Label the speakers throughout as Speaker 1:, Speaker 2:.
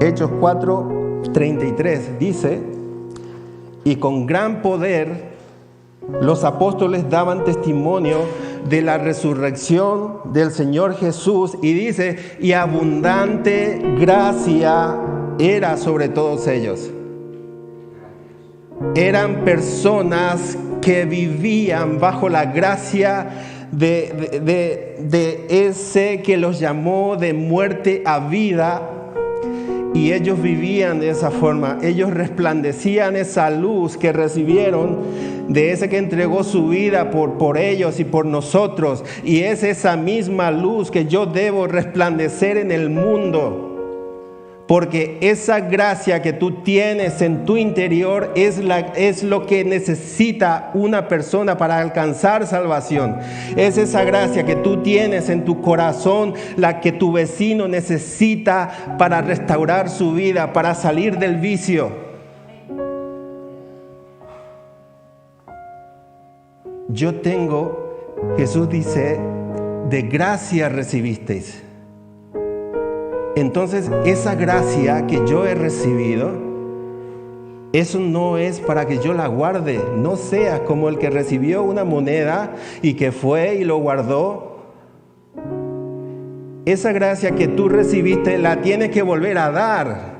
Speaker 1: Hechos 4:33 dice: y con gran poder los apóstoles daban testimonio de la resurrección del Señor Jesús, y dice, y abundante gracia era sobre todos ellos. Eran personas que vivían bajo la gracia de ese que los llamó de muerte a vida. Y ellos vivían de esa forma, ellos resplandecían esa luz que recibieron de ese que entregó su vida por ellos y por nosotros. Y es esa misma luz que yo debo resplandecer en el mundo. Porque esa gracia que tú tienes en tu interior es lo que necesita una persona para alcanzar salvación. Es esa gracia que tú tienes en tu corazón, la que tu vecino necesita para restaurar su vida, para salir del vicio. Jesús dice, de gracia recibisteis. Entonces, esa gracia que yo he recibido, eso no es para que yo la guarde. No seas como el que recibió una moneda y que fue y lo guardó. Esa gracia que tú recibiste la tienes que volver a dar.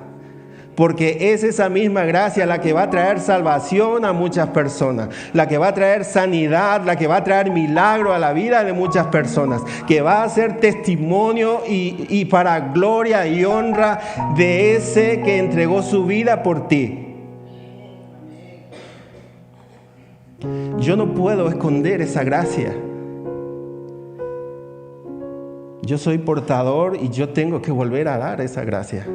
Speaker 1: Porque es esa misma gracia la que va a traer salvación a muchas personas, la que va a traer sanidad, la que va a traer milagro a la vida de muchas personas, que va a ser testimonio y para gloria y honra de ese que entregó su vida por ti. Yo no puedo esconder esa gracia. Yo soy portador y yo tengo que volver a dar esa gracia.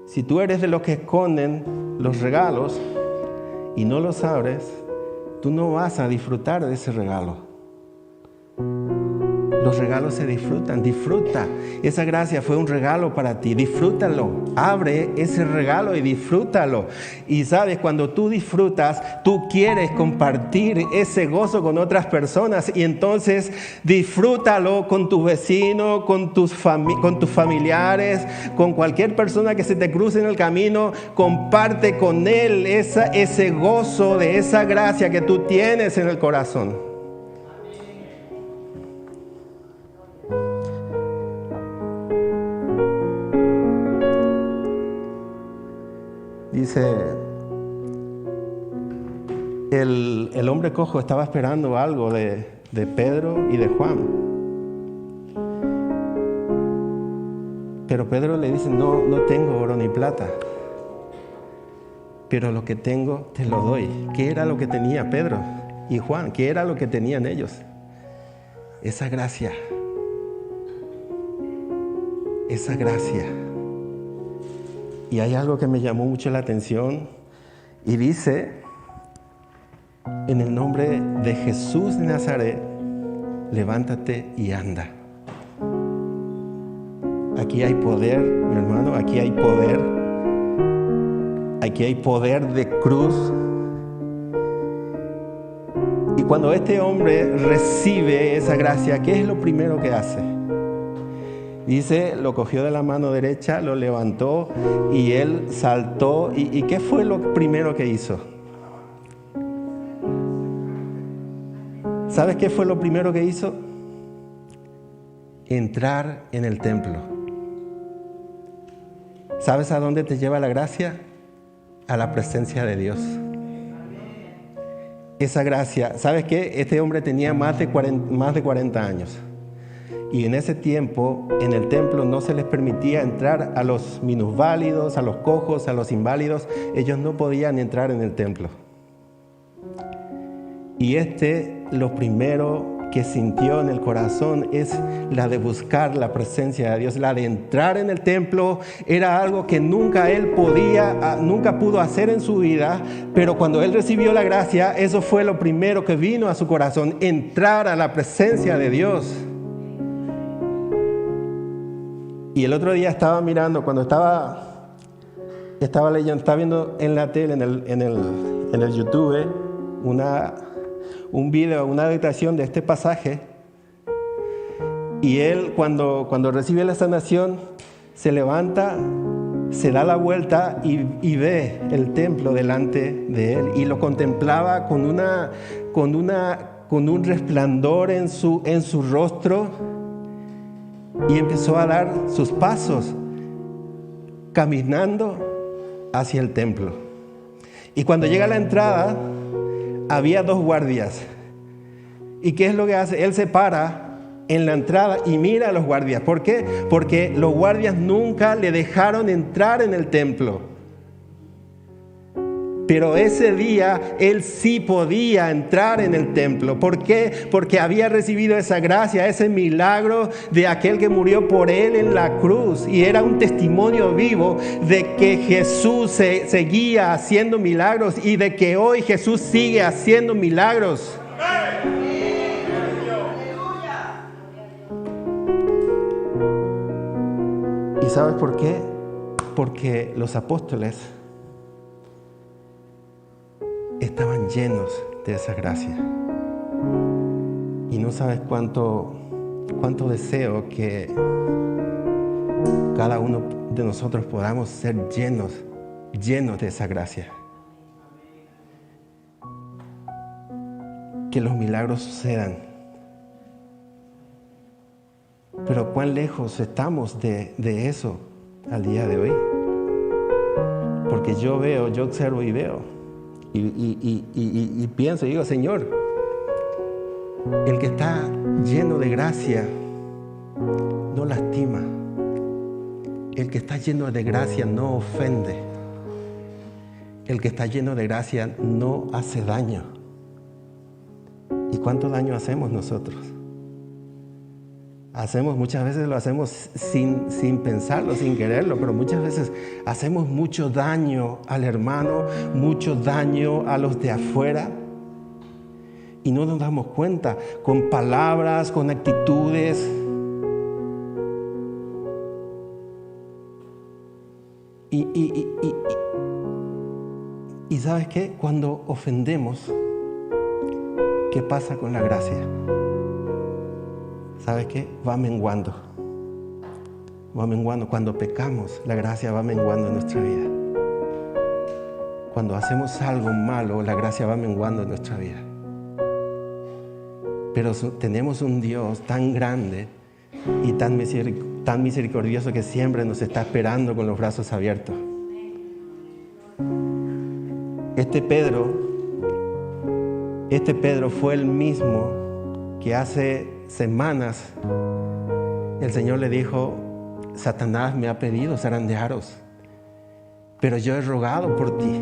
Speaker 1: Si tú eres de los que esconden los regalos y no los abres, tú no vas a disfrutar de ese regalo. Los regalos se disfrutan, disfruta. Esa gracia fue un regalo para ti, disfrútalo. Abre ese regalo y disfrútalo. Y sabes, cuando tú disfrutas, tú quieres compartir ese gozo con otras personas. Y entonces disfrútalo con tus vecinos, con tus familiares, con cualquier persona que se te cruce en el camino. Comparte con él ese gozo de esa gracia que tú tienes en el corazón. Dice, el hombre cojo estaba esperando algo de Pedro y de Juan. Pero Pedro le dice, no tengo oro ni plata, pero lo que tengo te lo doy. ¿Qué era lo que tenía Pedro y Juan? ¿Qué era lo que tenían ellos? Esa gracia. Esa gracia. Y hay algo que me llamó mucho la atención y dice, en el nombre de Jesús de Nazaret, levántate y anda. Aquí hay poder, mi hermano, aquí hay poder. Aquí hay poder de cruz. Y cuando este hombre recibe esa gracia, ¿qué es lo primero que hace? Dice, lo cogió de la mano derecha, lo levantó y él saltó. ¿Y qué fue lo primero que hizo? ¿Sabes qué fue lo primero que hizo? Entrar en el templo. ¿Sabes a dónde te lleva la gracia? A la presencia de Dios. Esa gracia, ¿sabes qué? Este hombre tenía más de 40 años. Y en ese tiempo, en el templo no se les permitía entrar a los minusválidos, a los cojos, a los inválidos. Ellos no podían entrar en el templo. Y lo primero que sintió en el corazón es la de buscar la presencia de Dios. La de entrar en el templo era algo que nunca pudo hacer en su vida, pero cuando él recibió la gracia, eso fue lo primero que vino a su corazón, entrar a la presencia de Dios. Y el otro día estaba mirando, cuando estaba leyendo, estaba viendo en la tele, en el YouTube, un video, una meditación de este pasaje. Y él cuando recibe la sanación, se levanta, se da la vuelta y ve el templo delante de él. Y lo contemplaba con un resplandor en su rostro. Y empezó a dar sus pasos, caminando hacia el templo. Y cuando llega a la entrada, había 2 guardias. ¿Y qué es lo que hace? Él se para en la entrada y mira a los guardias. ¿Por qué? Porque los guardias nunca le dejaron entrar en el templo. Pero ese día él sí podía entrar en el templo. ¿Por qué? Porque había recibido esa gracia, ese milagro de aquel que murió por él en la cruz. Y era un testimonio vivo de que Jesús seguía haciendo milagros y de que hoy Jesús sigue haciendo milagros. ¿Y sabes por qué? Porque los apóstoles estaban llenos de esa gracia. Y no sabes cuánto deseo que cada uno de nosotros podamos ser llenos de esa gracia. Que los milagros sucedan. Pero cuán lejos estamos de eso al día de hoy. Porque yo observo y veo. Y pienso y digo, Señor, el que está lleno de gracia no lastima. El que está lleno de gracia no ofende. El que está lleno de gracia no hace daño. ¿Y cuánto daño hacemos nosotros? Muchas veces lo hacemos sin pensarlo, sin quererlo, pero muchas veces hacemos mucho daño al hermano, mucho daño a los de afuera y no nos damos cuenta, con palabras, con actitudes. Y ¿sabes qué? Cuando ofendemos, ¿qué pasa con la gracia? ¿Sabes qué? Va menguando. Cuando pecamos, la gracia va menguando en nuestra vida. Cuando hacemos algo malo, la gracia va menguando en nuestra vida. Pero tenemos un Dios tan grande y tan misericordioso que siempre nos está esperando con los brazos abiertos. Este Pedro fue el mismo que hace semanas el Señor le dijo: Satanás me ha pedido zarandearos, pero yo he rogado por ti.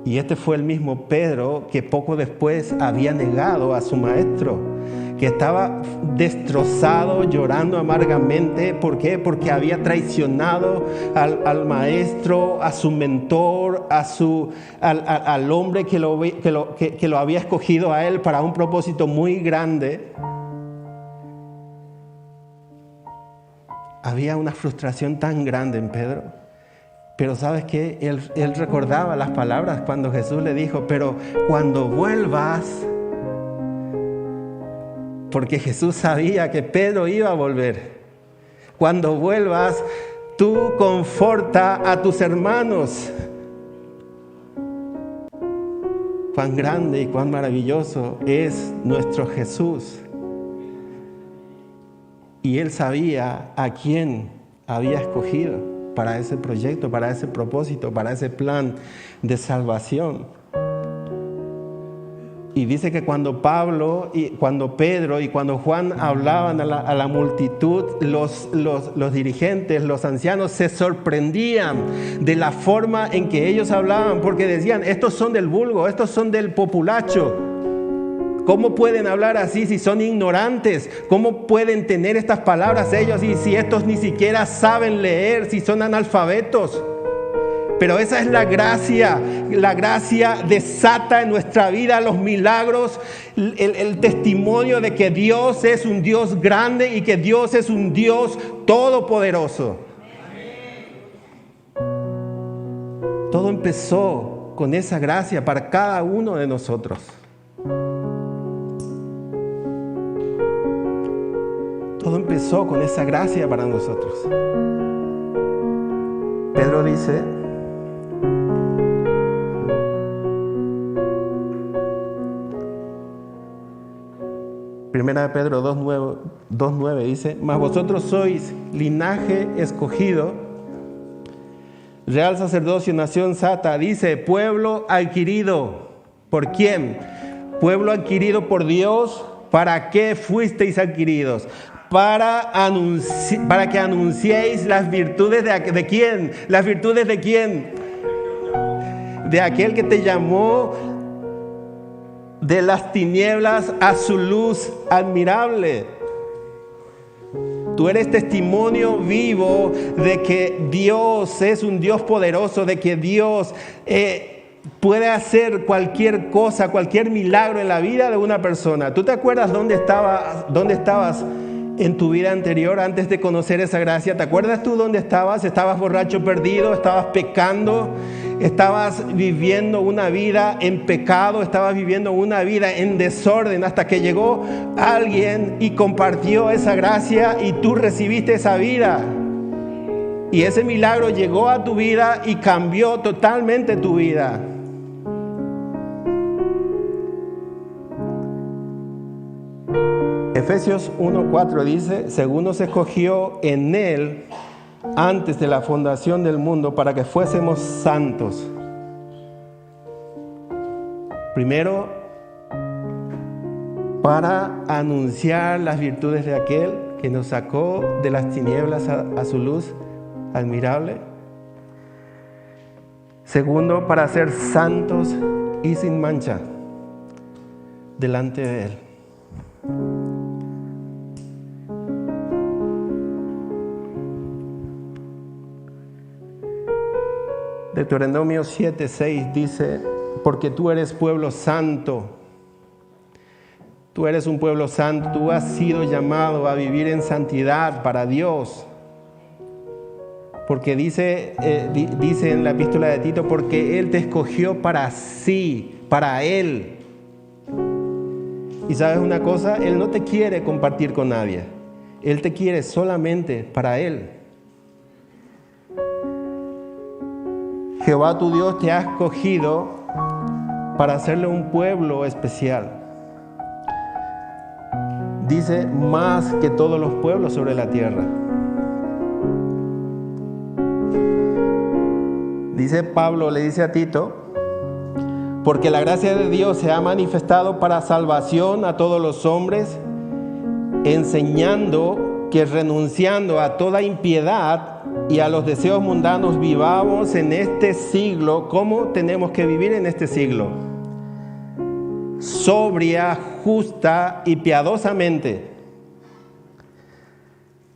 Speaker 1: Y este fue el mismo Pedro que poco después había negado a su maestro, que estaba destrozado, llorando amargamente. ¿Por qué? Porque había traicionado al maestro, a su mentor, al hombre que lo había escogido a él para un propósito muy grande. Había una frustración tan grande en Pedro. Pero ¿sabes qué? Él recordaba las palabras cuando Jesús le dijo: pero cuando vuelvas, porque Jesús sabía que Pedro iba a volver. Cuando vuelvas, tú conforta a tus hermanos. Cuán grande y cuán maravilloso es nuestro Jesús. Y Él sabía a quién había escogido para ese proyecto, para ese propósito, para ese plan de salvación. Y dice que cuando Pedro y cuando Juan hablaban a la multitud, los dirigentes, los ancianos se sorprendían de la forma en que ellos hablaban, porque decían: estos son del vulgo, estos son del populacho. ¿Cómo pueden hablar así si son ignorantes? ¿Cómo pueden tener estas palabras ellos y si estos ni siquiera saben leer, si son analfabetos? Pero esa es la gracia. La gracia desata en nuestra vida los milagros, el testimonio de que Dios es un Dios grande y que Dios es un Dios todopoderoso. Todo empezó con esa gracia para cada uno de nosotros. Todo empezó con esa gracia para nosotros. Pedro dice, Primera de Pedro 2:9 dice, mas vosotros sois linaje escogido, real sacerdocio, nación santa, dice, pueblo adquirido. ¿Por quién? Pueblo adquirido por Dios. ¿Para qué fuisteis adquiridos? Para que anunciéis las virtudes de quién. ¿Las virtudes de quién? De aquel que te llamó de las tinieblas a su luz admirable. Tú eres testimonio vivo de que Dios es un Dios poderoso, de que Dios puede hacer cualquier cosa, cualquier milagro en la vida de una persona. ¿Tú te acuerdas dónde estabas en tu vida anterior antes de conocer esa gracia? ¿Te acuerdas tú dónde estabas? ¿Estabas borracho, perdido? ¿Estabas pecando? ¿Estabas viviendo una vida en pecado? ¿Estabas viviendo una vida en desorden? Hasta que llegó alguien y compartió esa gracia y tú recibiste esa vida. Y ese milagro llegó a tu vida y cambió totalmente tu vida. Efesios 1:4 dice, según nos escogió en Él antes de la fundación del mundo para que fuésemos santos. Primero, para anunciar las virtudes de aquel que nos sacó de las tinieblas a su luz admirable. Segundo, para ser santos y sin mancha delante de Él. Deuteronomio 7:6 dice, porque tú eres pueblo santo. Tú eres un pueblo santo, tú has sido llamado a vivir en santidad para Dios. Porque dice en la epístola de Tito, porque Él te escogió para sí, para Él. Y sabes una cosa, Él no te quiere compartir con nadie. Él te quiere solamente para Él. Jehová tu Dios te ha escogido para hacerle un pueblo especial. Dice, más que todos los pueblos sobre la tierra. Dice Pablo, le dice a Tito, porque la gracia de Dios se ha manifestado para salvación a todos los hombres, enseñando que renunciando a toda impiedad y a los deseos mundanos vivamos en este siglo. ¿Cómo tenemos que vivir en este siglo? Sobria, justa y piadosamente.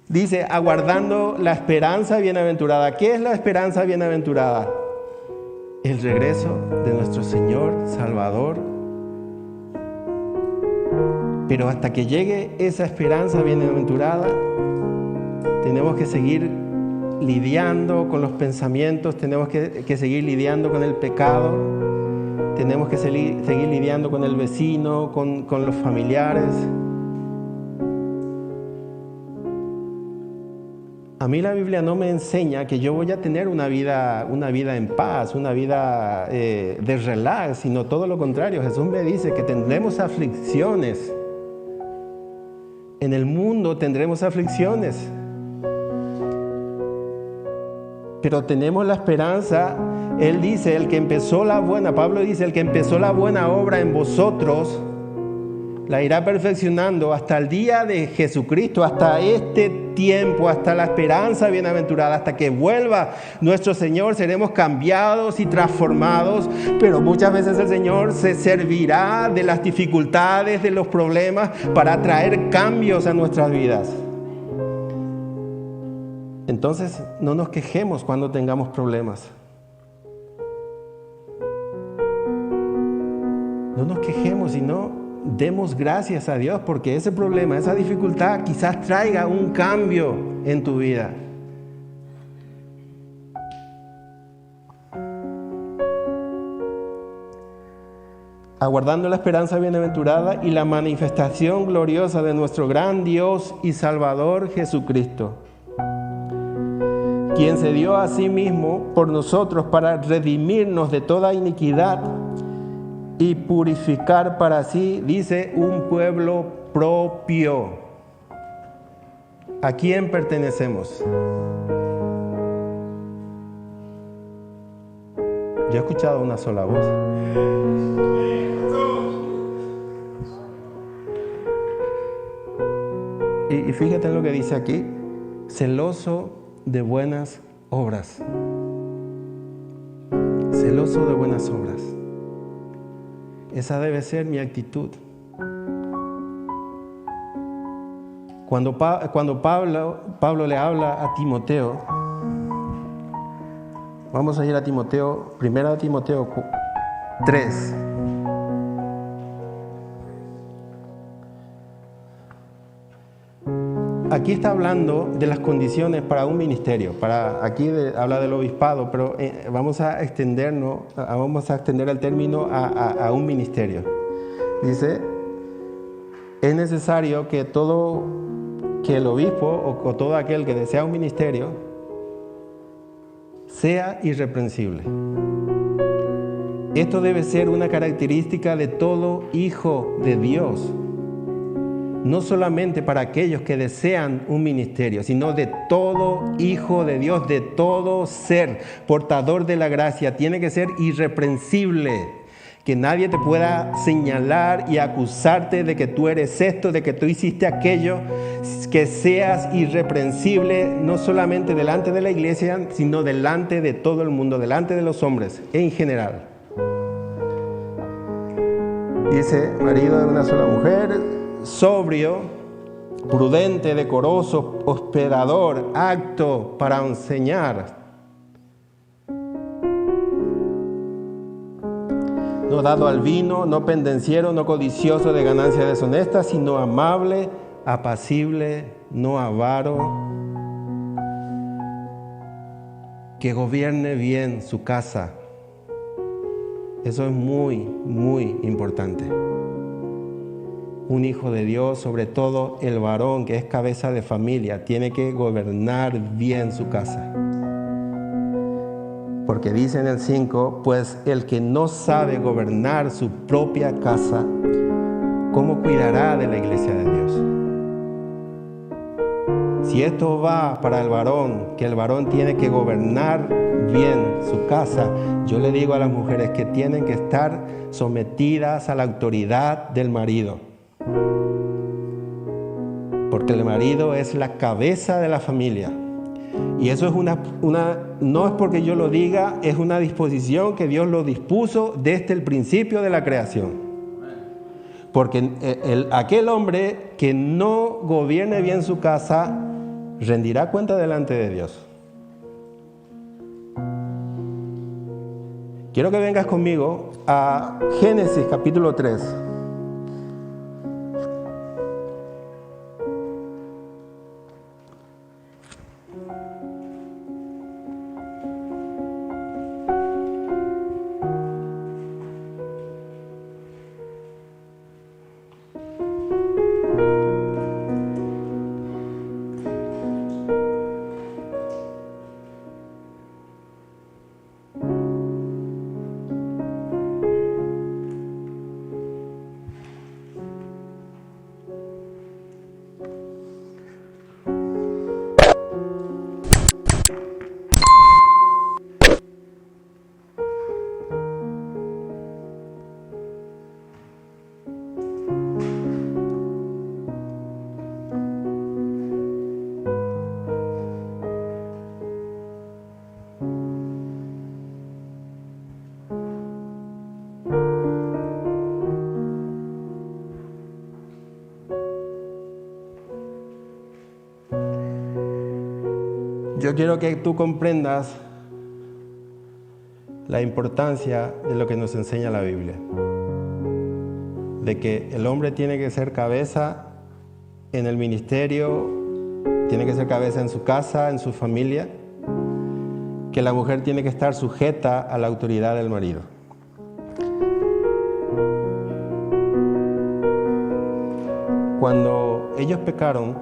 Speaker 1: Dice, aguardando la esperanza bienaventurada. ¿Qué es la esperanza bienaventurada? El regreso de nuestro Señor Salvador. Pero hasta que llegue esa esperanza bienaventurada, tenemos que seguir lidiando con los pensamientos, tenemos que seguir lidiando con el pecado, tenemos que seguir lidiando con el vecino, con los familiares. A mí la Biblia no me enseña que yo voy a tener una vida en paz, una vida de relax, sino todo lo contrario. Jesús me dice que tendremos aflicciones. En el mundo tendremos aflicciones. Pero tenemos la esperanza. Él dice, Pablo dice, el que empezó la buena obra en vosotros, la irá perfeccionando hasta el día de Jesucristo, hasta este tiempo, hasta la esperanza bienaventurada, hasta que vuelva nuestro Señor, seremos cambiados y transformados. Pero muchas veces el Señor se servirá de las dificultades, de los problemas, para traer cambios a nuestras vidas. Entonces, no nos quejemos cuando tengamos problemas. No nos quejemos, sino demos gracias a Dios, porque ese problema, esa dificultad quizás traiga un cambio en tu vida. aguardando la esperanza bienaventurada y la manifestación gloriosa de nuestro gran Dios y Salvador Jesucristo, quien se dio a sí mismo por nosotros para redimirnos de toda iniquidad y purificar para sí, dice, un pueblo propio. ¿A quién pertenecemos? Yo he escuchado una sola voz. Y fíjate en lo que dice aquí: celoso de buenas obras. Celoso de buenas obras. Esa debe ser mi actitud. Cuando Pablo le habla a Timoteo, vamos a ir a Timoteo, 1 Timoteo 3. Aquí está hablando de las condiciones para un ministerio. Aquí habla del obispado, pero vamos a extender el término a un ministerio. Dice: es necesario que el obispo o todo aquel que desea un ministerio sea irreprensible. Esto debe ser una característica de todo hijo de Dios. No solamente para aquellos que desean un ministerio, sino de todo hijo de Dios, de todo ser portador de la gracia. Tiene que ser irreprensible, que nadie te pueda señalar y acusarte de que tú eres esto, de que tú hiciste aquello. Que seas irreprensible, no solamente delante de la iglesia, sino delante de todo el mundo, delante de los hombres en general. Dice: marido de una sola mujer, sobrio, prudente, decoroso, hospedador, apto para enseñar, no dado al vino, no pendenciero, no codicioso de ganancias deshonestas, sino amable, apacible, no avaro, que gobierne bien su casa. Eso es muy, muy importante. Un hijo de Dios, sobre todo el varón que es cabeza de familia, tiene que gobernar bien su casa. Porque dice en el 5, pues el que no sabe gobernar su propia casa, ¿cómo cuidará de la iglesia de Dios? Si esto va para el varón, que el varón tiene que gobernar bien su casa, yo le digo a las mujeres que tienen que estar sometidas a la autoridad del marido. Porque el marido es la cabeza de la familia. Y eso es no es porque yo lo diga, es una disposición que Dios lo dispuso desde el principio de la creación. Porque aquel hombre que no gobierne bien su casa rendirá cuenta delante de Dios. Quiero que vengas conmigo a Génesis capítulo 3. Yo quiero que tú comprendas la importancia de lo que nos enseña la Biblia. De que el hombre tiene que ser cabeza en el ministerio, tiene que ser cabeza en su casa, en su familia, que la mujer tiene que estar sujeta a la autoridad del marido. Cuando ellos pecaron,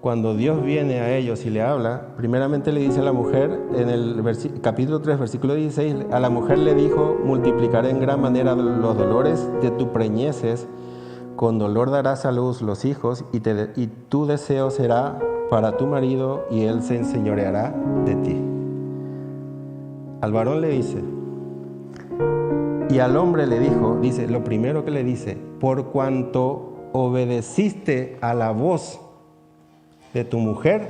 Speaker 1: cuando Dios viene a ellos y le habla, primeramente le dice a la mujer, en el capítulo 3, versículo 16, a la mujer le dijo: multiplicaré en gran manera los dolores de tu preñeces, con dolor darás a luz los hijos, y tu deseo será para tu marido, y él se enseñoreará de ti. Al varón le dice, y al hombre le dijo, dice, lo primero que le dice: por cuanto obedeciste a la voz de tu mujer.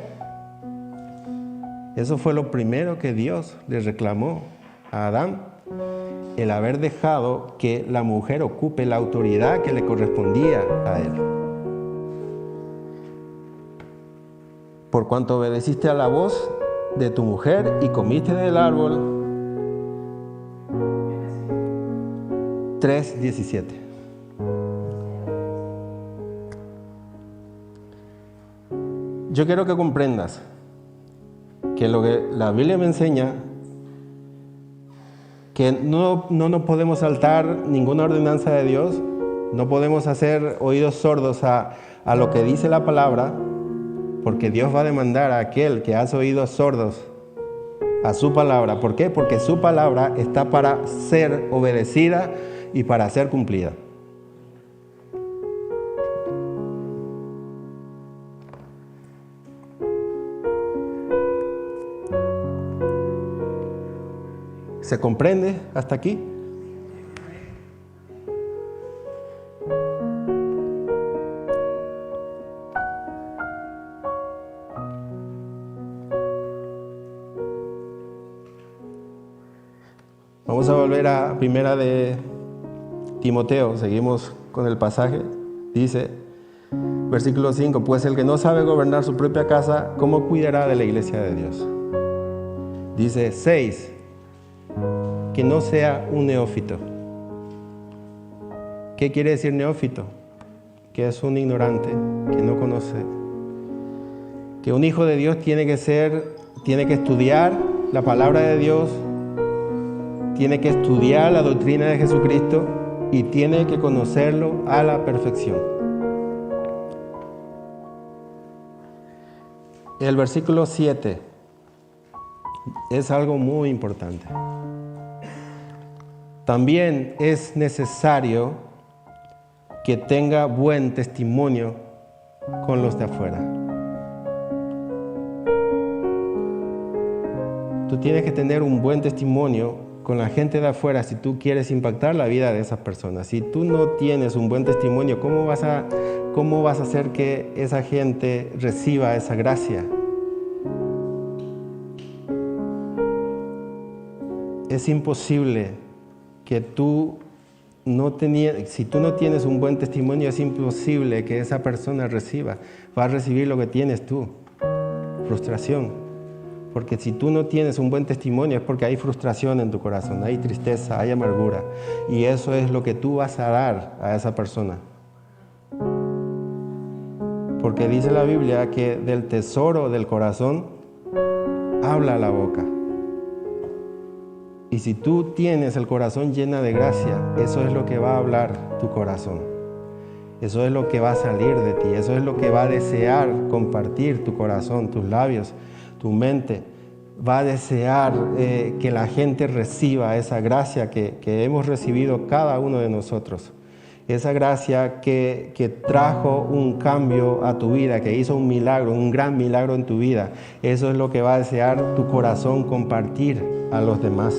Speaker 1: Eso fue lo primero que Dios le reclamó a Adán, el haber dejado que la mujer ocupe la autoridad que le correspondía a él. Por cuanto obedeciste a la voz de tu mujer y comiste del árbol. 3:17. Yo quiero que comprendas que lo que la Biblia me enseña, que no nos podemos saltar ninguna ordenanza de Dios, no podemos hacer oídos sordos a lo que dice la palabra, porque Dios va a demandar a aquel que hace oídos sordos a su palabra. ¿Por qué? Porque su palabra está para ser obedecida y para ser cumplida. ¿Se comprende hasta aquí? Vamos a volver a primera de Timoteo, seguimos con el pasaje. Dice, versículo 5, pues el que no sabe gobernar su propia casa, ¿cómo cuidará de la iglesia de Dios? Dice 6, que no sea un neófito. ¿Qué quiere decir neófito? Que es un ignorante, que no conoce. Que un hijo de Dios tiene que estudiar la palabra de Dios, tiene que estudiar la doctrina de Jesucristo y tiene que conocerlo a la perfección. El versículo 7 es algo muy importante. También es necesario que tenga buen testimonio con los de afuera. Tú tienes que tener un buen testimonio con la gente de afuera si tú quieres impactar la vida de esas personas. Si tú no tienes un buen testimonio, ¿cómo vas a hacer que esa gente reciba esa gracia? Es imposible que si tú no tienes un buen testimonio, es imposible que esa persona va a recibir lo que tienes tú, frustración. Porque si tú no tienes un buen testimonio es porque hay frustración en tu corazón, hay tristeza, hay amargura. Y eso es lo que tú vas a dar a esa persona. Porque dice la Biblia que del tesoro del corazón habla la boca. Y si tú tienes el corazón lleno de gracia, eso es lo que va a hablar tu corazón. Eso es lo que va a salir de ti. Eso es lo que va a desear compartir tu corazón, tus labios, tu mente. Va a desear que la gente reciba esa gracia que hemos recibido cada uno de nosotros. Esa gracia que trajo un cambio a tu vida, que hizo un milagro, un gran milagro en tu vida. Eso es lo que va a desear tu corazón compartir a los demás.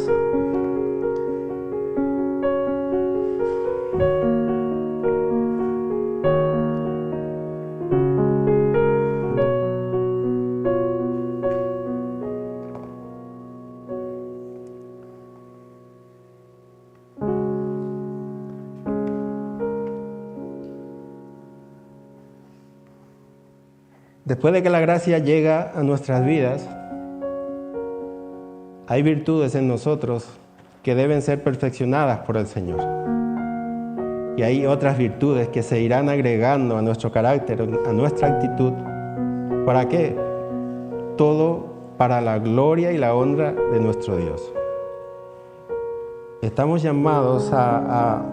Speaker 1: Después de que la gracia llega a nuestras vidas, hay virtudes en nosotros que deben ser perfeccionadas por el Señor. Y hay otras virtudes que se irán agregando a nuestro carácter, a nuestra actitud. ¿Para qué? Todo para la gloria y la honra de nuestro Dios. Estamos llamados a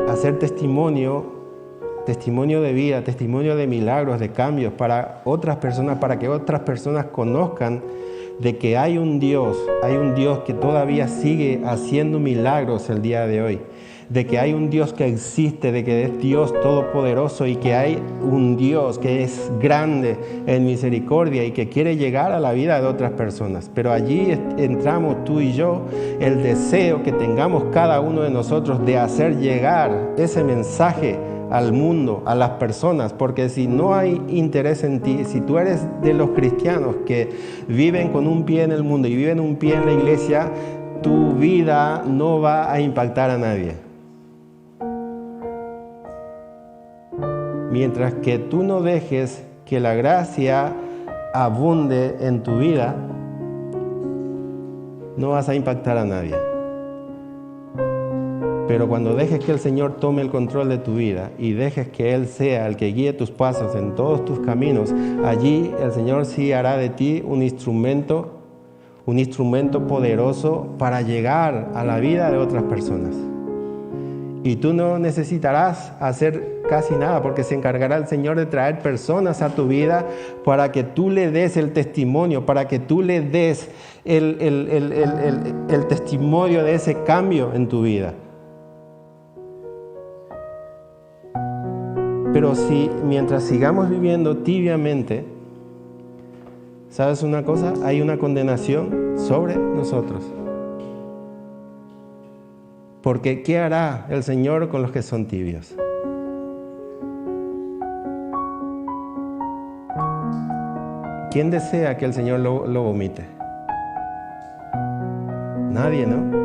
Speaker 1: hacer testimonio testimonio de vida, testimonio de milagros, de cambios para otras personas, para que otras personas conozcan de que hay un Dios que todavía sigue haciendo milagros el día de hoy, de que hay un Dios que existe, de que es Dios todopoderoso y que hay un Dios que es grande en misericordia y que quiere llegar a la vida de otras personas. Pero allí entramos tú y yo, el deseo que tengamos cada uno de nosotros de hacer llegar ese mensaje al mundo, a las personas, porque si no hay interés en ti, si tú eres de los cristianos que viven con un pie en el mundo y viven un pie en la iglesia, tu vida no va a impactar a nadie. Mientras que tú no dejes que la gracia abunde en tu vida, no vas a impactar a nadie. Pero cuando dejes que el Señor tome el control de tu vida y dejes que Él sea el que guíe tus pasos en todos tus caminos, allí el Señor sí hará de ti un instrumento poderoso para llegar a la vida de otras personas. Y tú no necesitarás hacer casi nada, porque se encargará el Señor de traer personas a tu vida para que tú le des el testimonio, para que tú le des el testimonio de ese cambio en tu vida. Pero si mientras sigamos viviendo tibiamente, ¿sabes una cosa? Hay una condenación sobre nosotros. Porque ¿qué hará el Señor con los que son tibios? ¿Quién desea que el Señor lo vomite? Nadie, ¿no?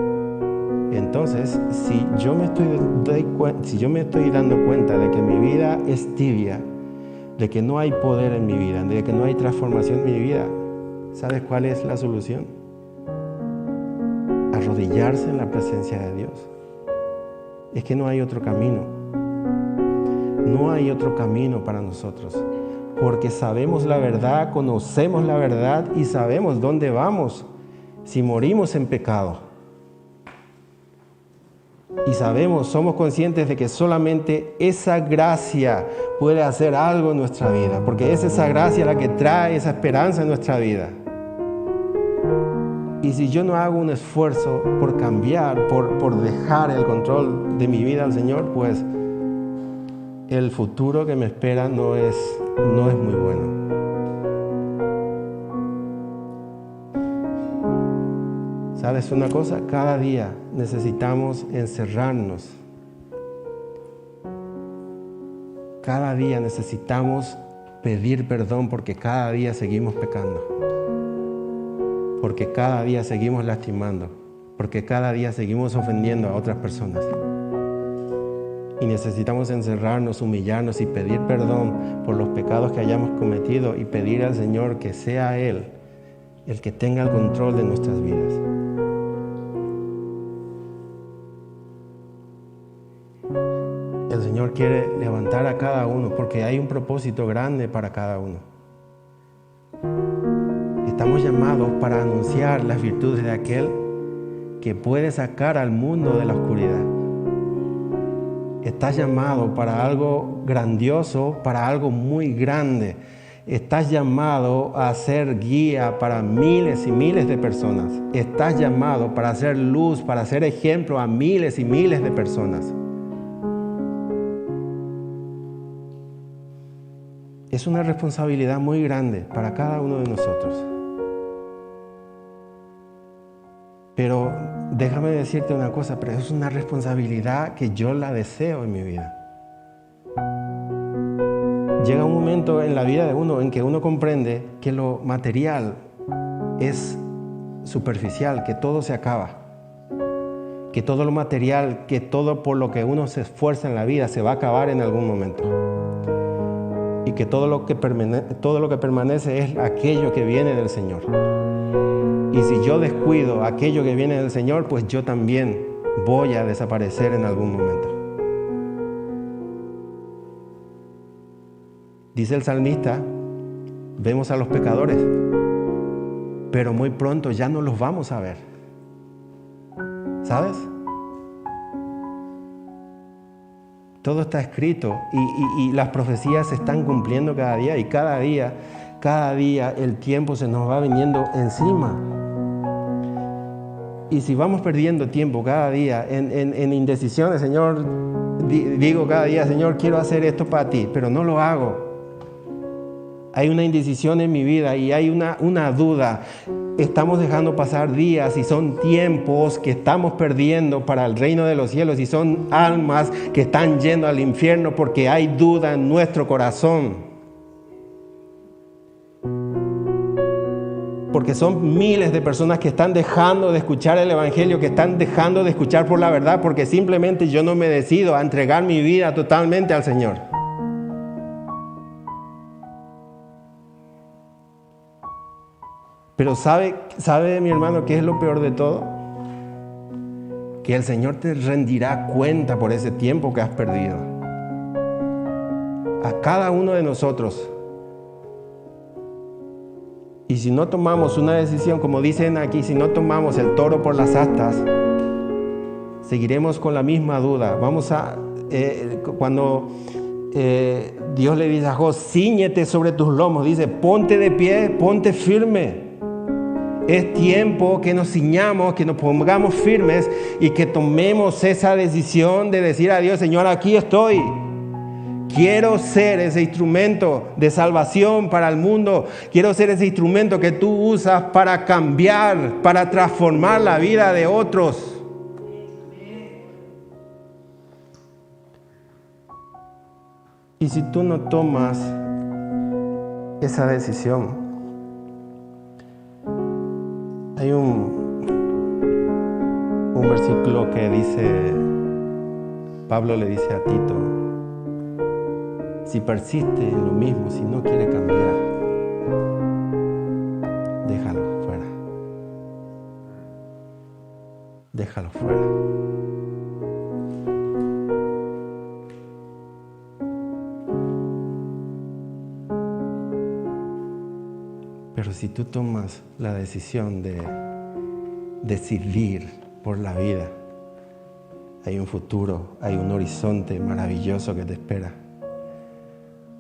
Speaker 1: Entonces, si yo me estoy dando cuenta de que mi vida es tibia, de que no hay poder en mi vida, de que no hay transformación en mi vida, ¿sabes cuál es la solución? Arrodillarse en la presencia de Dios. Es que no hay otro camino. No hay otro camino para nosotros. Porque sabemos la verdad, conocemos la verdad y sabemos dónde vamos si morimos en pecado. Y sabemos, somos conscientes de que solamente esa gracia puede hacer algo en nuestra vida, porque es esa gracia la que trae esa esperanza en nuestra vida. Y si yo no hago un esfuerzo por cambiar, por dejar el control de mi vida al Señor, pues el futuro que me espera no es muy bueno. ¿Sabes una cosa? Cada día necesitamos encerrarnos. Cada día necesitamos pedir perdón porque cada día seguimos pecando. Porque cada día seguimos lastimando. Porque cada día seguimos ofendiendo a otras personas. Y necesitamos encerrarnos, humillarnos y pedir perdón por los pecados que hayamos cometido y pedir al Señor que sea Él el que tenga el control de nuestras vidas. El Señor quiere levantar a cada uno porque hay un propósito grande para cada uno. Estamos llamados para anunciar las virtudes de aquel que puede sacar al mundo de la oscuridad. Estás llamado para algo grandioso, para algo muy grande. Estás llamado a ser guía para miles y miles de personas. Estás llamado para hacer luz, para hacer ejemplo a miles y miles de personas. Es una responsabilidad muy grande para cada uno de nosotros. Pero déjame decirte una cosa, pero es una responsabilidad que yo la deseo en mi vida. Llega un momento en la vida de uno en que uno comprende que lo material es superficial, que todo se acaba, que todo lo material, que todo por lo que uno se esfuerza en la vida se va a acabar en algún momento. Y que todo lo que permanece es aquello que viene del Señor. Y si yo descuido aquello que viene del Señor, pues yo también voy a desaparecer en algún momento. Dice el salmista, vemos a los pecadores, pero muy pronto ya no los vamos a ver. ¿Sabes? Todo está escrito y las profecías se están cumpliendo cada día y cada día el tiempo se nos va viniendo encima. Y si vamos perdiendo tiempo cada día en indecisiones, Señor, digo cada día, Señor, quiero hacer esto para ti, pero no lo hago. Hay una indecisión en mi vida y hay una duda. Estamos dejando pasar días y son tiempos que estamos perdiendo para el reino de los cielos y son almas que están yendo al infierno porque hay duda en nuestro corazón. Porque son miles de personas que están dejando de escuchar el Evangelio, que están dejando de escuchar por la verdad, porque simplemente yo no me decido a entregar mi vida totalmente al Señor. Pero ¿sabe mi hermano qué es lo peor de todo? Que el Señor te rendirá cuenta por ese tiempo que has perdido. A cada uno de nosotros. Y si no tomamos una decisión, como dicen aquí, si no tomamos el toro por las astas, seguiremos con la misma duda. Cuando Dios le dice a Job, cíñete sobre tus lomos, dice, ponte de pie, ponte firme. Es tiempo que nos ciñamos, que nos pongamos firmes y que tomemos esa decisión de decir a Dios, Señor, aquí estoy. Quiero ser ese instrumento de salvación para el mundo. Quiero ser ese instrumento que tú usas para cambiar, para transformar la vida de otros. Y si tú no tomas esa decisión, hay un versículo que dice, Pablo le dice a Tito, si persiste en lo mismo, si no quiere cambiar, déjalo fuera. Déjalo fuera. Pero si tú tomas la decisión de decidir por la vida, hay un futuro, hay un horizonte maravilloso que te espera.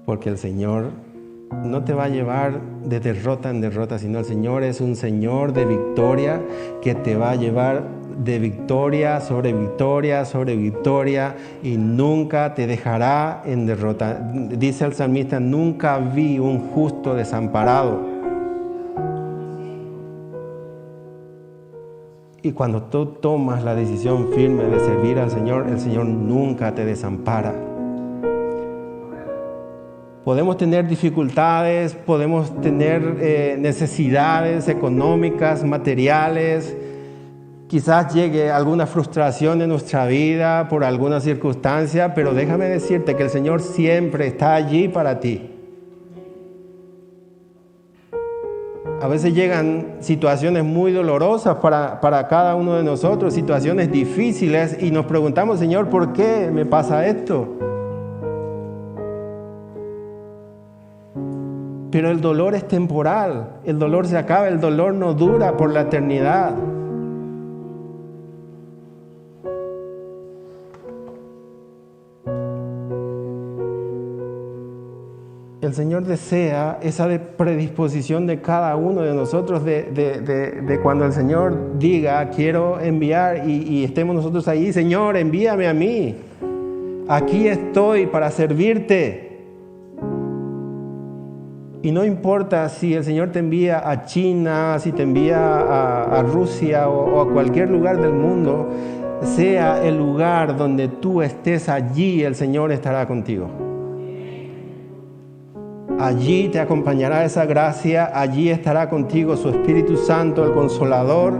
Speaker 1: Porque el Señor no te va a llevar de derrota en derrota, sino el Señor es un Señor de victoria que te va a llevar de victoria sobre victoria sobre victoria y nunca te dejará en derrota. Dice el salmista, nunca vi un justo desamparado. Y cuando tú tomas la decisión firme de servir al Señor, el Señor nunca te desampara. Podemos tener dificultades, podemos tener necesidades económicas, materiales. Quizás llegue alguna frustración en nuestra vida por alguna circunstancia, pero déjame decirte que el Señor siempre está allí para ti. A veces llegan situaciones muy dolorosas para cada uno de nosotros, situaciones difíciles, y nos preguntamos, Señor, ¿por qué me pasa esto? Pero el dolor es temporal, el dolor se acaba, el dolor no dura por la eternidad. El Señor desea esa predisposición de cada uno de nosotros de cuando el Señor diga, quiero enviar y estemos nosotros ahí, Señor, envíame a mí. Aquí estoy para servirte. Y no importa si el Señor te envía a China, si te envía a Rusia o a cualquier lugar del mundo, sea el lugar donde tú estés, allí el Señor estará contigo. Allí te acompañará esa gracia, allí estará contigo su Espíritu Santo, el Consolador,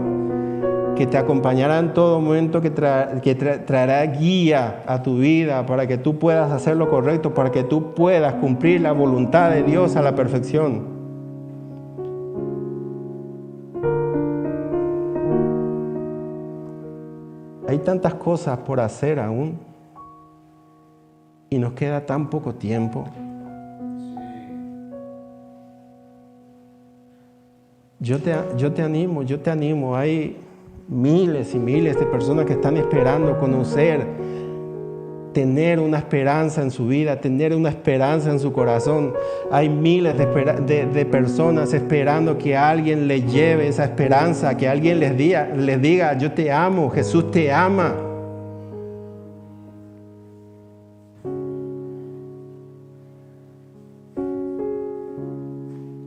Speaker 1: que te acompañará en todo momento, que traerá guía a tu vida para que tú puedas hacer lo correcto, para que tú puedas cumplir la voluntad de Dios a la perfección. Hay tantas cosas por hacer aún y nos queda tan poco tiempo. Yo te animo, hay miles y miles de personas que están esperando conocer tener una esperanza en su vida, tener una esperanza en su corazón. Hay miles de personas esperando que alguien les lleve esa esperanza, que alguien les diga, yo te amo, Jesús te ama.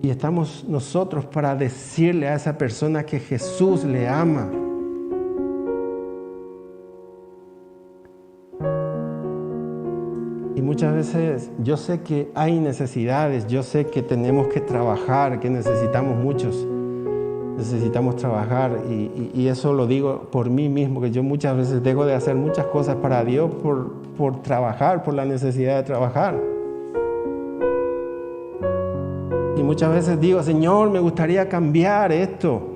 Speaker 1: Y estamos nosotros para decirle a esa persona que Jesús le ama. Y muchas veces yo sé que hay necesidades, yo sé que tenemos que trabajar, que necesitamos trabajar y eso lo digo por mí mismo, que yo muchas veces dejo de hacer muchas cosas para Dios por trabajar, por la necesidad de trabajar. Y muchas veces digo, Señor, me gustaría cambiar esto,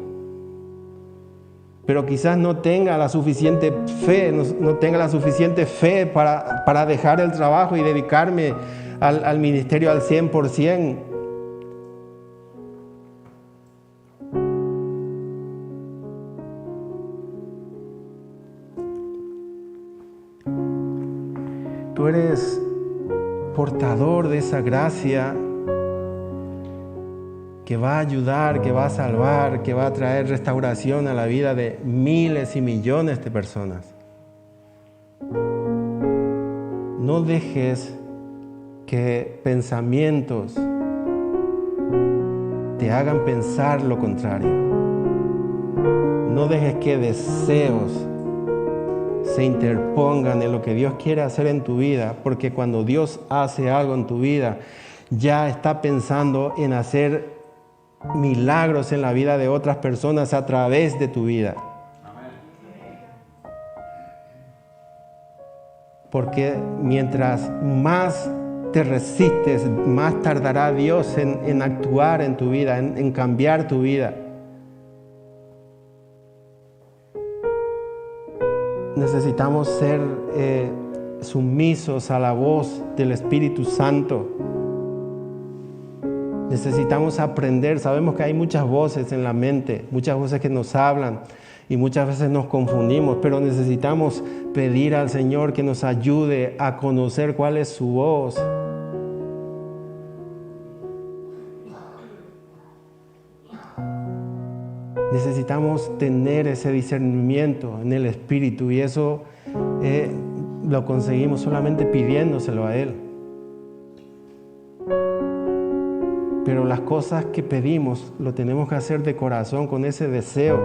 Speaker 1: pero quizás no tenga la suficiente fe, no tenga la suficiente fe para dejar el trabajo y dedicarme al ministerio al 100%. Tú eres portador de esa gracia que va a ayudar, que va a salvar, que va a traer restauración a la vida de miles y millones de personas. No dejes que pensamientos te hagan pensar lo contrario. No dejes que deseos se interpongan en lo que Dios quiere hacer en tu vida, porque cuando Dios hace algo en tu vida, ya está pensando en hacer milagros en la vida de otras personas a través de tu vida. Porque mientras más te resistes, más tardará Dios en actuar en tu vida, en cambiar tu vida. Necesitamos ser sumisos a la voz del Espíritu Santo. Necesitamos aprender. Sabemos que hay muchas voces en la mente, muchas voces que nos hablan y muchas veces nos confundimos, pero necesitamos pedir al Señor que nos ayude a conocer cuál es su voz. Necesitamos tener ese discernimiento en el Espíritu y eso lo conseguimos solamente pidiéndoselo a Él. Pero las cosas que pedimos lo tenemos que hacer de corazón, con ese deseo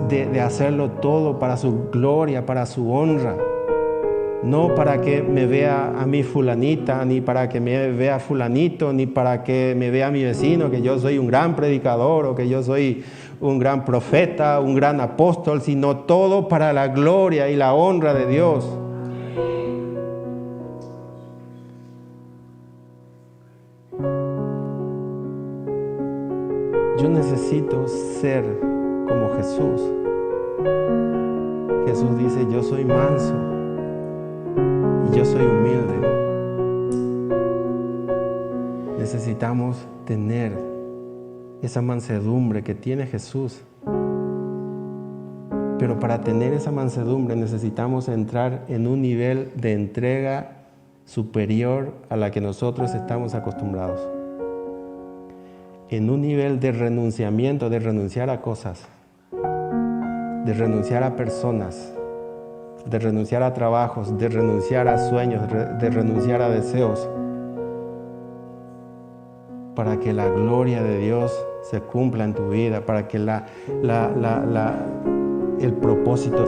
Speaker 1: de hacerlo todo para su gloria, para su honra. No para que me vea a mi fulanita, ni para que me vea fulanito, ni para que me vea mi vecino, que yo soy un gran predicador o que yo soy un gran profeta, un gran apóstol, sino todo para la gloria y la honra de Dios. Yo necesito ser como Jesús. Jesús dice, yo soy manso y yo soy humilde. Necesitamos tener esa mansedumbre que tiene Jesús. Pero para tener esa mansedumbre necesitamos entrar en un nivel de entrega superior a la que nosotros estamos acostumbrados. En un nivel de renunciamiento, de renunciar a cosas, de renunciar a personas, de renunciar a trabajos, de renunciar a sueños, de renunciar a deseos, para que la gloria de Dios se cumpla en tu vida, para que el propósito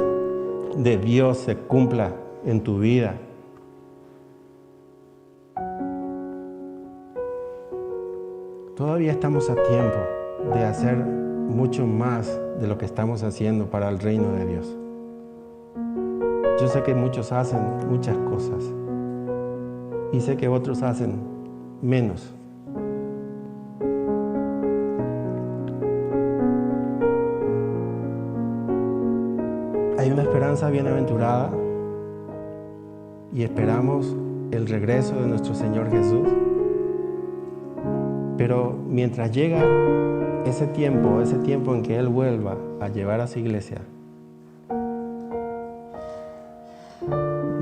Speaker 1: de Dios se cumpla en tu vida. Todavía estamos a tiempo de hacer mucho más de lo que estamos haciendo para el reino de Dios. Yo sé que muchos hacen muchas cosas y sé que otros hacen menos. Hay una esperanza bienaventurada y esperamos el regreso de nuestro Señor Jesús. Pero mientras llega ese tiempo en que Él vuelva a llevar a su iglesia,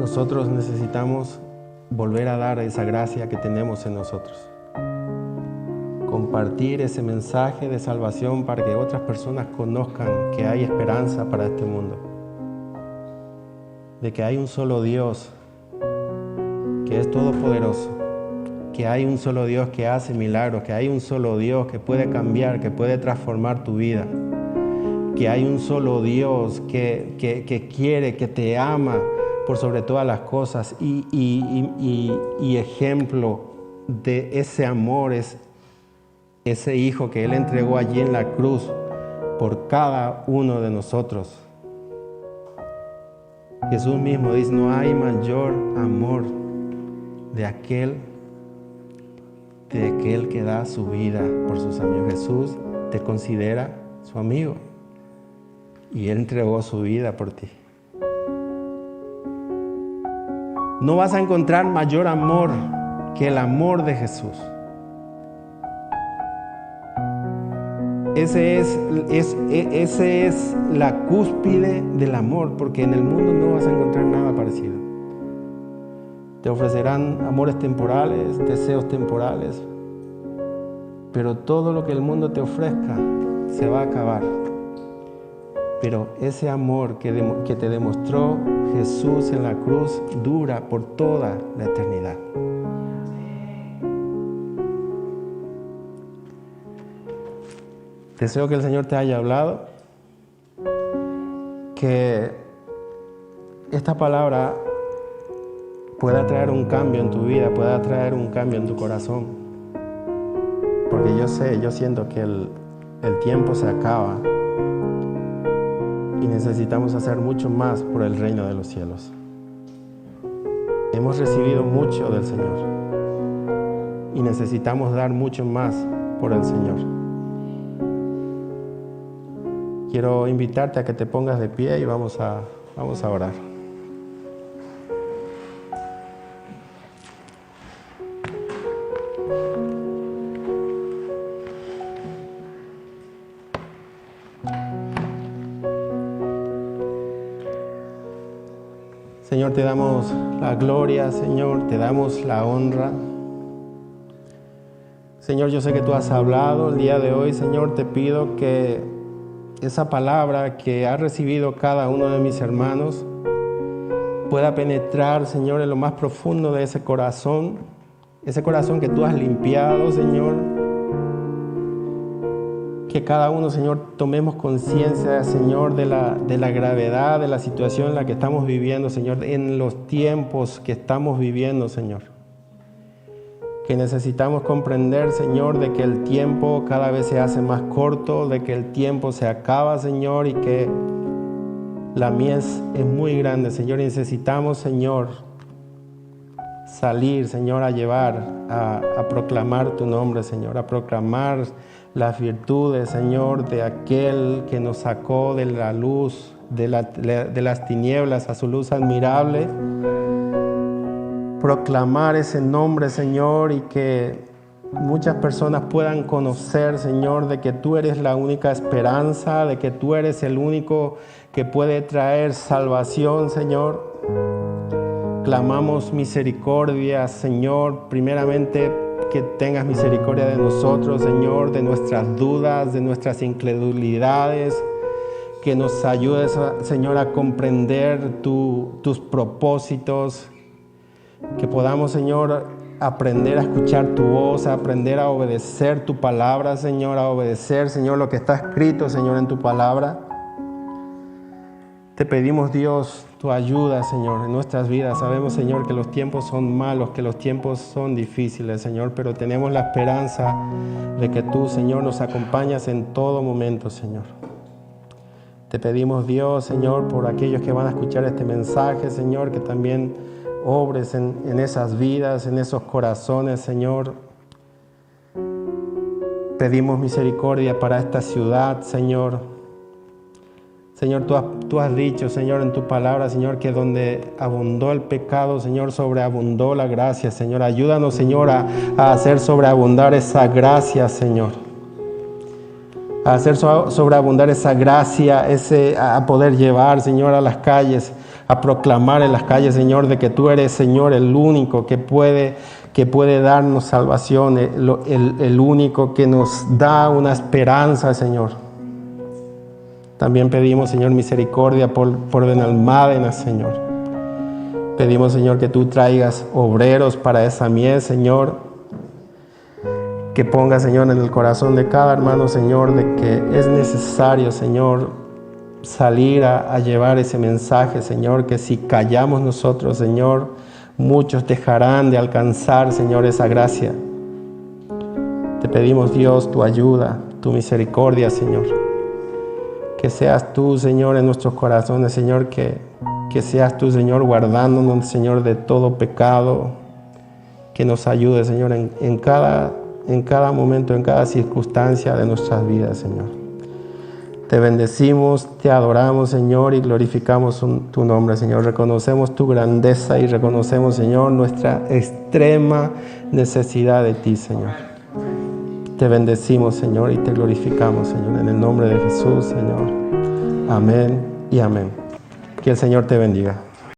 Speaker 1: nosotros necesitamos volver a dar esa gracia que tenemos en nosotros. Compartir ese mensaje de salvación para que otras personas conozcan que hay esperanza para este mundo. De que hay un solo Dios que es todopoderoso, que hay un solo Dios que hace milagros, que hay un solo Dios que puede cambiar, que puede transformar tu vida, que hay un solo Dios que quiere, que te ama por sobre todas las cosas y ejemplo de ese amor es ese Hijo que Él entregó allí en la cruz por cada uno de nosotros. Jesús mismo dice, no hay mayor amor de aquel que da su vida por sus amigos. Jesús te considera su amigo y Él entregó su vida por ti. No vas a encontrar mayor amor que el amor de Jesús. Ese es la cúspide del amor, porque en el mundo no vas a encontrar nada parecido. Te ofrecerán amores temporales, deseos temporales, pero todo lo que el mundo te ofrezca se va a acabar. Pero ese amor que te demostró Jesús en la cruz dura por toda la eternidad. Deseo que el Señor te haya hablado, que esta palabra pueda traer un cambio en tu vida, pueda traer un cambio en tu corazón. Porque yo siento que el tiempo se acaba y necesitamos hacer mucho más por el reino de los cielos. Hemos recibido mucho del Señor y necesitamos dar mucho más por el Señor. Quiero invitarte a que te pongas de pie y vamos a orar. Señor, te damos la gloria, Señor, te damos la honra. Señor, yo sé que tú has hablado el día de hoy, Señor, te pido que esa palabra que ha recibido cada uno de mis hermanos pueda penetrar, Señor, en lo más profundo de ese corazón que tú has limpiado, Señor. Que cada uno, Señor, tomemos conciencia, Señor, de la gravedad de la situación en la que estamos viviendo, Señor, en los tiempos que estamos viviendo, Señor. Que necesitamos comprender, Señor, de que el tiempo cada vez se hace más corto, de que el tiempo se acaba, Señor, y que la mies es muy grande, Señor. Y necesitamos, Señor, salir, Señor, a llevar, a proclamar tu nombre, Señor, a proclamar las virtudes, Señor, de aquel que nos sacó de la luz, de las tinieblas a su luz admirable. Proclamar ese nombre, Señor, y que muchas personas puedan conocer, Señor, de que tú eres la única esperanza, de que tú eres el único que puede traer salvación, Señor. Clamamos misericordia, Señor, primeramente que tengas misericordia de nosotros, Señor, de nuestras dudas, de nuestras incredulidades, que nos ayudes, Señor, a comprender tus propósitos, que podamos, Señor, aprender a escuchar tu voz, a aprender a obedecer tu palabra, Señor, a obedecer, Señor, lo que está escrito, Señor, en tu palabra. Te pedimos, Dios, tu ayuda, Señor, en nuestras vidas. Sabemos, Señor, que los tiempos son malos, que los tiempos son difíciles, Señor, pero tenemos la esperanza de que tú, Señor, nos acompañas en todo momento, Señor. Te pedimos, Dios, Señor, por aquellos que van a escuchar este mensaje, Señor, que también obres en esas vidas, en esos corazones, Señor. Pedimos misericordia para esta ciudad, Señor. Señor, tú has dicho, Señor, en tu palabra, Señor, que donde abundó el pecado, Señor, sobreabundó la gracia, Señor. Ayúdanos, Señor, a hacer sobreabundar esa gracia, Señor. A hacer sobreabundar esa gracia, a poder llevar, Señor, a las calles a proclamar en las calles, Señor, de que tú eres, Señor, el único que puede darnos salvación, el único que nos da una esperanza, Señor. También pedimos, Señor, misericordia por Benalmádena, Señor. Pedimos, Señor, que tú traigas obreros para esa mies, Señor. Que ponga, Señor, en el corazón de cada hermano, Señor, de que es necesario, Señor, salir a llevar ese mensaje, Señor, que si callamos nosotros, Señor, muchos dejarán de alcanzar, Señor, esa gracia. Te pedimos, Dios, tu ayuda, tu misericordia, Señor. Que seas tú, Señor, en nuestros corazones, Señor, que seas tú, Señor, guardándonos, Señor, de todo pecado. Que nos ayude, Señor, en cada momento, en cada circunstancia de nuestras vidas, Señor. Te bendecimos, te adoramos, Señor, y glorificamos tu nombre, Señor. Reconocemos tu grandeza y reconocemos, Señor, nuestra extrema necesidad de ti, Señor. Te bendecimos, Señor, y te glorificamos, Señor, en el nombre de Jesús, Señor. Amén y amén. Que el Señor te bendiga.